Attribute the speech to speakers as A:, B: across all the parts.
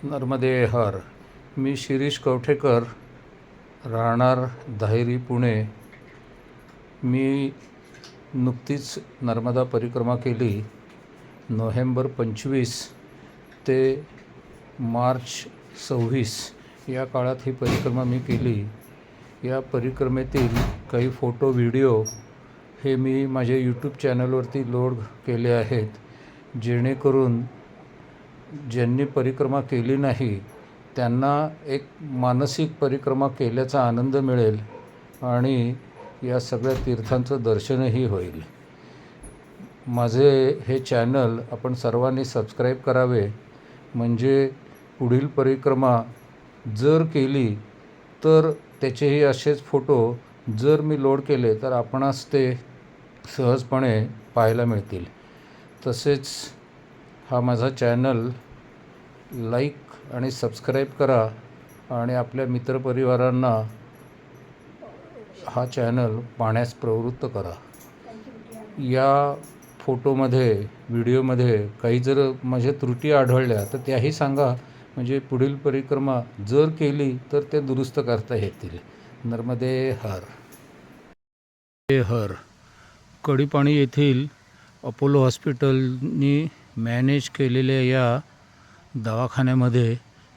A: नर्मदे हर. मी शिरीष कवठेकर, राहणार धायरी, पुणे. मी नुकतीच नर्मदा परिक्रमा केली. नोव्हेंबर 25 ते मार्च 26 या काळात ही परिक्रमा मी केली. या परिक्रमेतील काही फोटो व्हिडिओ हे मी माझ्या यूट्यूब चॅनलवरती लोड केले आहेत, जेणेकरून ज्यांनी परिक्रमा केली नाही त्यांना एक मानसिक परिक्रमा केल्याचा आनंद मिळेल आणि या सगळ्या तीर्थांचं दर्शनही होईल. माझे हे चॅनल आपण सर्वांनी सबस्क्राईब करावे, म्हणजे पुढील परिक्रमा जर केली तर त्याचेही असेच फोटो जर मी लोड केले तर आपणास ते सहजपणे पाहायला मिळतील. तसेच हा माझा चॅनल लाईक आणि सबस्क्राईब करा आणि आपल्या मित्रपरिवारांना हा चॅनल पाहण्यास प्रवृत्त करा. या फोटोमध्ये, व्हिडिओमध्ये काही जर माझ्या त्रुटी आढळल्या तर त्याही सांगा, म्हणजे पुढील परिक्रमा जर केली तर ते दुरुस्त करता येतील. नर्मदे हर. हर. कढीपाणी येथील अपोलो हॉस्पिटलनी मॅनेज केलेल्या या दवाखान्यामध्ये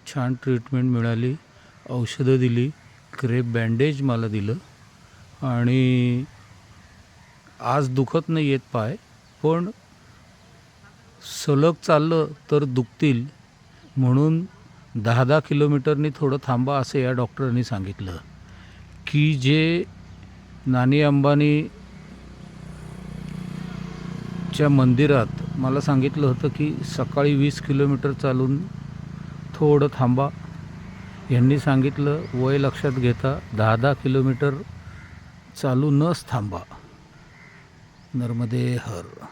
A: छान ट्रीटमेंट मिळाली. औषधं दिली, क्रेप बँडेज मला दिलं आणि आज दुखत नाही येत पाय, पण सलग चाललं तर दुखतील, म्हणून 10-10 किलोमीटरनी थोडं थांबा असं या डॉक्टरांनी सांगितलं. की जे नानी अंबानीच्या मंदिरात मला सांगितलं होतं की सकाळी 20 किलोमीटर चालून थोडं थांबा, यांनी सांगितलं वय लक्षात घेता 10-10 किलोमीटर चालूनच थांबा. नर्मदे हर.